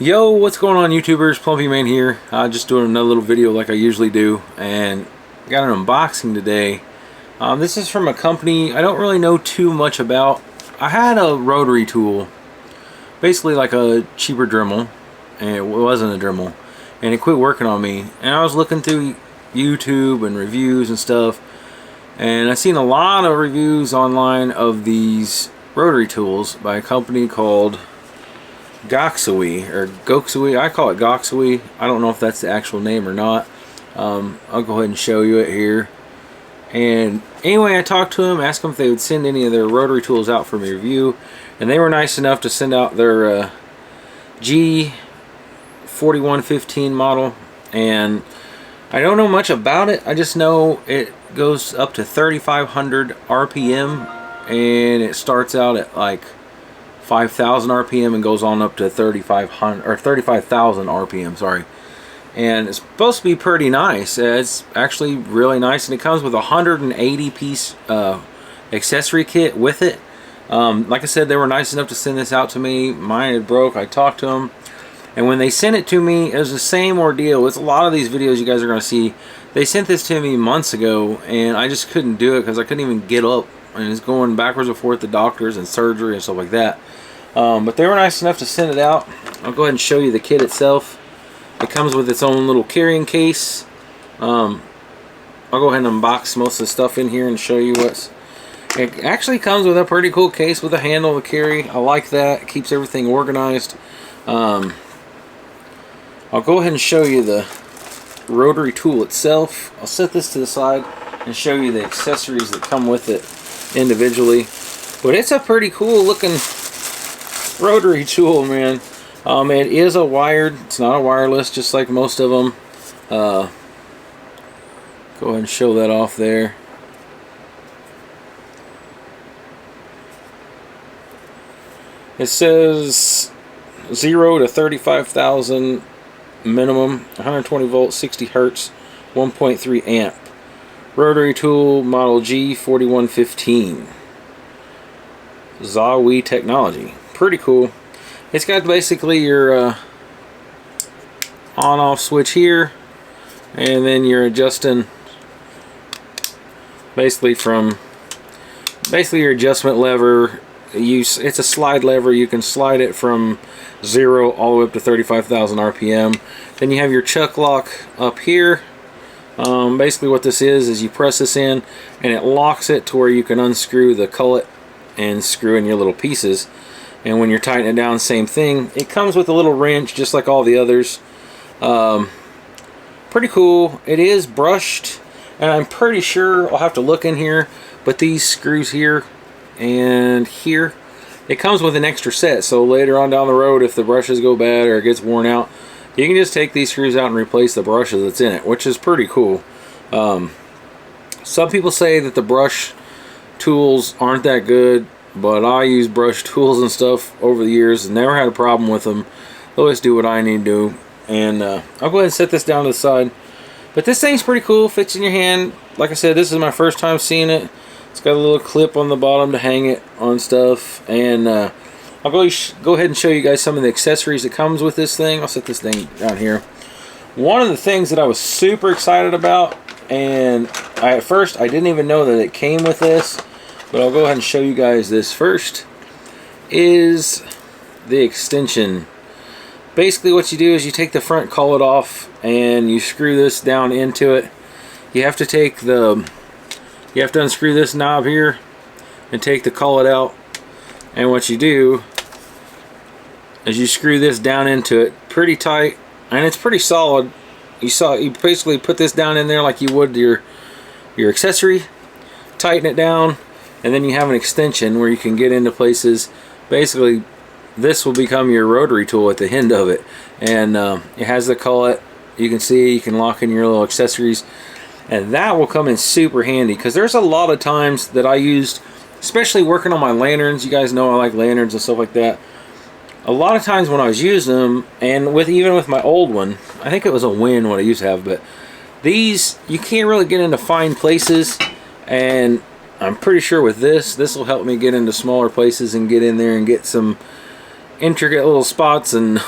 Yo, what's going on, YouTubers? Plumpy Man here. Just doing another little video like I usually do, and got an unboxing today. This is from a company I don't really know too much about. I had a rotary tool, basically like a cheaper Dremel, and it wasn't a Dremel, and it quit working on me. And I was looking through YouTube and reviews and stuff, and I seen a lot of reviews online of these rotary tools by a company called Goxawee or Goxawee. I call it Goxawee. I don't know if that's the actual name or not. I'll go ahead and show you it here. And anyway, I talked to them, asked them if they would send any of their rotary tools out for me review, and they were nice enough to send out their G4115 model. And I don't know much about it. I just know it goes up to 3,500 RPM, and it starts out at like 5,000 RPM and goes on up to 3,500 or 35,000 RPM, sorry. And it's supposed to be pretty nice. It's actually really nice, and it comes with a 180 piece accessory kit with it. Like I said, they were nice enough to send this out to me. Mine had broke. I talked to them, and when they sent it to me, it was the same ordeal. It's a lot of these videos you guys are going to see. They sent this to me months ago, and I just couldn't do it because I couldn't even get up, and it's going backwards and forth to doctors and surgery and stuff like that. But they were nice enough to send it out. I'll go ahead and show you the kit itself. It comes with its own little carrying case. I'll go ahead and unbox most of the stuff in here and show you what's... It actually comes with a pretty cool case with a handle to carry. I like that. It keeps everything organized. I'll go ahead and show you the rotary tool itself. I'll set this to the side and show you the accessories that come with it individually. But it's a pretty cool looking rotary tool, man. It is a wired, it's not a wireless, just like most of them. Go ahead and show that off there. It says 0 to 35,000 minimum, 120 volts, 60 hertz, 1.3 amp. Rotary tool model G4115. Goxawee technology. Pretty cool. It's got basically your on-off switch here, and then you're adjusting basically your adjustment lever. It's a slide lever. You can slide it from 0 all the way up to 35,000 RPM. Then you have your chuck lock up here. Basically what this is you press this in, and it locks it to where you can unscrew the cullet and screw in your little pieces. And when you're tightening it down, same thing. It comes with a little wrench just like all the others. Pretty cool. It is brushed, and I'm pretty sure, I'll have to look in here, but these screws here and here, it comes with an extra set, so later on down the road, if the brushes go bad or it gets worn out, you can just take these screws out and replace the brushes that's in it, which is pretty cool. Some people say that the brush tools aren't that good, but I use brush tools and stuff over the years and never had a problem with them. They always do what I need to do. And I'll go ahead and set this down to the side. But this thing's pretty cool, fits in your hand. Like I said, this is my first time seeing it. It's got a little clip on the bottom to hang it on stuff. And I'll go ahead and show you guys some of the accessories that comes with this thing. I'll set this thing down here. One of the things that I was super excited about, and at first I didn't even know that it came with this, but I'll go ahead and show you guys this first, is the extension. Basically what you do is you take the front collet off and you screw this down into it. You have to unscrew this knob here and take the collet out, and what you do is you screw this down into it pretty tight, and it's pretty solid. You basically put this down in there like you would your accessory, tighten it down, and then you have an extension where you can get into places. Basically, this will become your rotary tool at the end of it. And it has the collet. You can see you can lock in your little accessories. And that will come in super handy, because there's a lot of times that I used, especially working on my lanterns. You guys know I like lanterns and stuff like that. A lot of times when I was using them, and even with my old one, I think it was a Win what I used to have, but these, you can't really get into fine places, and I'm pretty sure with this will help me get into smaller places and get in there and get some intricate little spots and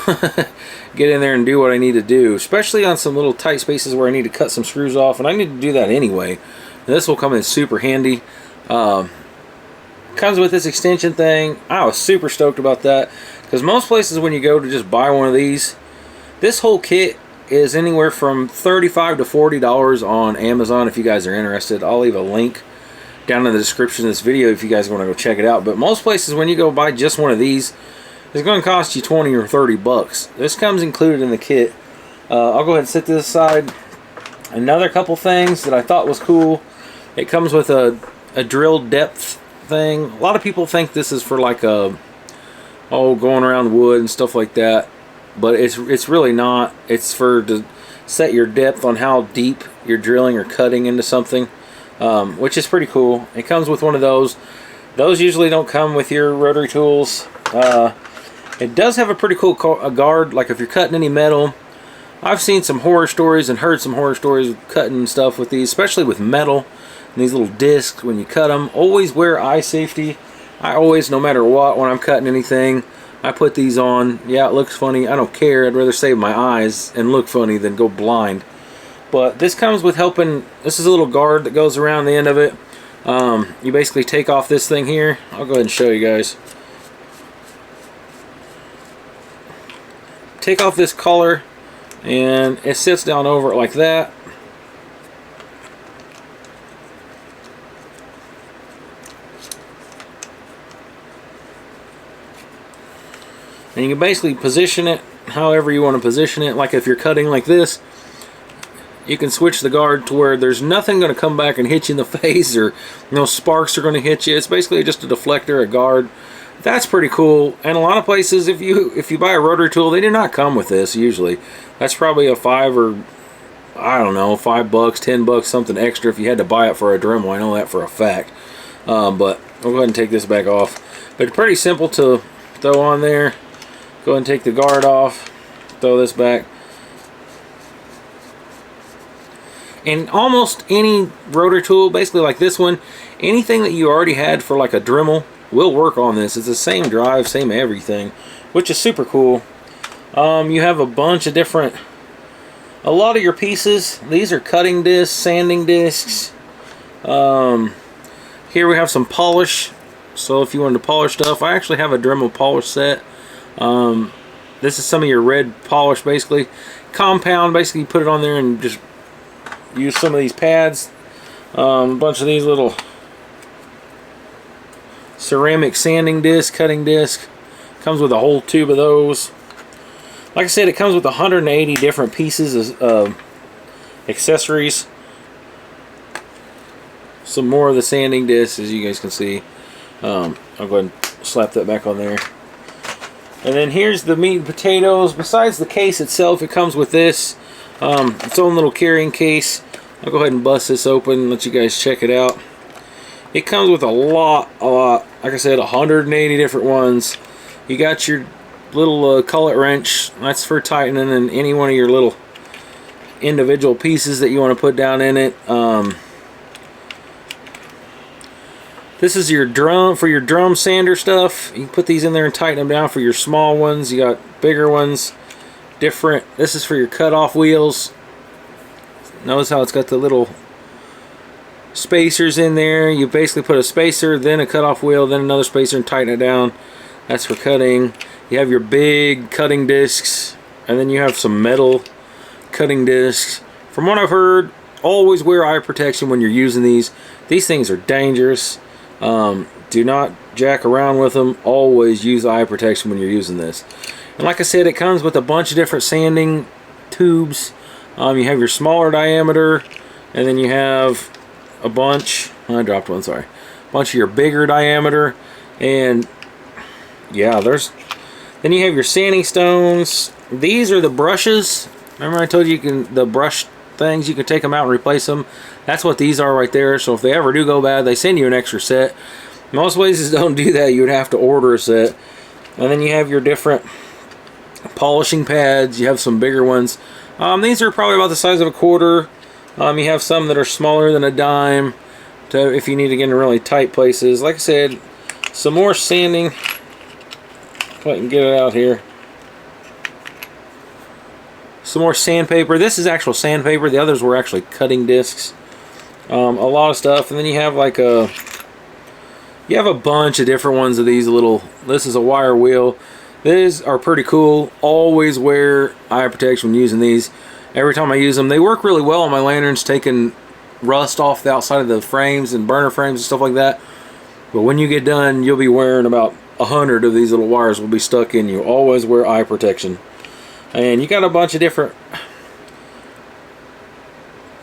get in there and do what I need to do, especially on some little tight spaces where I need to cut some screws off, and I need to do that anyway. And this will come in super handy. Comes with this extension thing. I was super stoked about that, because most places when you go to just buy one of these, this whole kit is anywhere from $35 to $40 on Amazon. If you guys are interested, I'll leave a link down in the description of this video if you guys want to go check it out. But most places when you go buy just one of these, it's going to cost you 20 or 30 bucks. This comes included in the kit. I'll go ahead and set this aside. Another couple things that I thought was cool. It comes with a drill depth thing. A lot of people think this is for like going around wood and stuff like that, but it's really not. It's for to set your depth on how deep you're drilling or cutting into something, which is pretty cool. It comes with one of those. Those usually don't come with your rotary tools. It does have a pretty cool guard, like if you're cutting any metal. I've seen some horror stories and heard some horror stories of cutting stuff with these, especially with metal. And these little discs, when you cut them, always wear eye safety. I always, no matter what, when I'm cutting anything, I put these on. Yeah, it looks funny. I don't care. I'd rather save my eyes and look funny than go blind. But this comes with helping. This is a little guard that goes around the end of it. You basically take off this thing here. I'll go ahead and show you guys. Take off this collar, and it sits down over it like that. And you can basically position it however you want to position it. Like if you're cutting like this, you can switch the guard to where there's nothing going to come back and hit you in the face, or no sparks are going to hit you. It's basically just a deflector, a guard. That's pretty cool. And a lot of places, if you buy a rotary tool, they do not come with this usually. That's probably a $5 or I don't know, $5, $10, something extra if you had to buy it for a Dremel. I know that for a fact. But we'll go ahead and take this back off. But it's pretty simple to throw on there. Go ahead and take the guard off, throw this back. And almost any rotary tool, basically like this one, anything that you already had for like a Dremel will work on this. It's the same drive, same everything, which is super cool. You have a bunch of different, a lot of your pieces, these are cutting discs, sanding discs. Here we have some polish. So if you wanted to polish stuff, I actually have a Dremel Polish Set. This is some of your red polish, basically compound. Basically you put it on there and just use some of these pads, a bunch of these little ceramic sanding disc, cutting disc. Comes with a whole tube of those. Like I said, it comes with 180 different pieces of accessories. Some more of the sanding discs, as you guys can see. I'll go ahead and slap that back on there. And then here's the meat and potatoes. Besides the case itself, it comes with this, its own little carrying case. I'll go ahead and bust this open and let you guys check it out. It comes with a lot. Like I said, 180 different ones. You got your little cullet wrench. That's for tightening in any one of your little individual pieces that you want to put down in it. This is your drum, for your drum sander stuff. You can put these in there and tighten them down for your small ones. You got bigger ones, different. This is for your cutoff wheels. Notice how it's got the little spacers in there. You basically put a spacer, then a cutoff wheel, then another spacer, and tighten it down. That's for cutting. You have your big cutting discs, and then you have some metal cutting discs. From what I've heard, always wear eye protection when you're using these. These things are dangerous. Do not jack around with them. Always use eye protection when you're using this. And like I said, it comes with a bunch of different sanding tubes. You have your smaller diameter, and then you have a bunch. I dropped one, sorry. A bunch of your bigger diameter, and yeah, then you have your sanding stones. These are the brushes. Remember I told you the brush things, you can take them out and replace them. That's what these are right there. So if they ever do go bad, they send you an extra set. Most places don't do that. You would have to order a set. And then you have your different polishing pads. You have some bigger ones. These are probably about the size of a quarter. You have some that are smaller than a dime, if you need to get in really tight places. Like I said, some more sanding if I can get it out here. Some more sandpaper. This is actual sandpaper. The others were actually cutting discs. A lot of stuff, and then you have like a bunch of different ones of these little. This is a wire wheel. These are pretty cool. Always wear eye protection when using these. Every time I use them, they work really well on my lanterns, taking rust off the outside of the frames and burner frames and stuff like that. But when you get done, you'll be wearing about 100 of these little wires will be stuck in you. Always wear eye protection. And you got a bunch of different,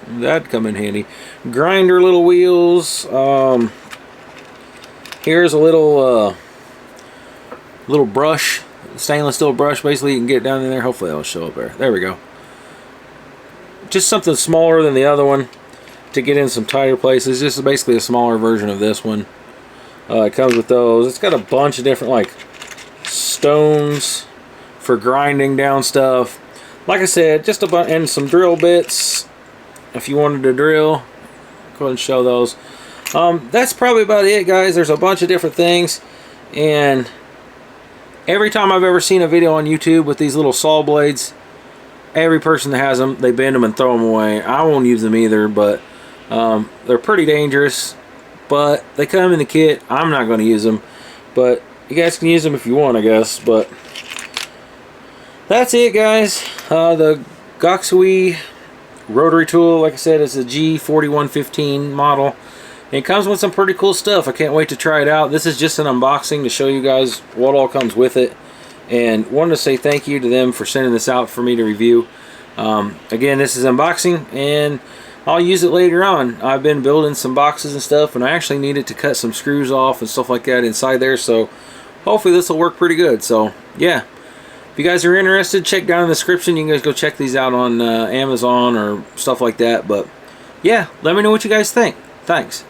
that'd come in handy, grinder little wheels. Here's a little brush, stainless steel brush. Basically, you can get it down in there. Hopefully that'll show up there. There we go. Just something smaller than the other one to get in some tighter places. This is basically a smaller version of this one. It comes with those. It's got a bunch of different like stones for grinding down stuff. Like I said, just a bunch, and some drill bits if you wanted to drill. Go ahead and show those. That's probably about it, guys. There's a bunch of different things, and every time I've ever seen a video on YouTube with these little saw blades, every person that has them, they bend them and throw them away. I won't use them either, but they're pretty dangerous, but they come in the kit. I'm not going to use them, but you guys can use them if you want, I guess. But that's it, guys. The Goxawee Rotary Tool, like I said, is a G4115 model. It comes with some pretty cool stuff. I can't wait to try it out. This is just an unboxing to show you guys what all comes with it. And wanted to say thank you to them for sending this out for me to review. Again, this is unboxing, and I'll use it later on. I've been building some boxes and stuff, and I actually needed to cut some screws off and stuff like that inside there. So hopefully this will work pretty good. So yeah. If you guys are interested, check down in the description. You can guys go check these out on Amazon or stuff like that. But yeah, let me know what you guys think. Thanks.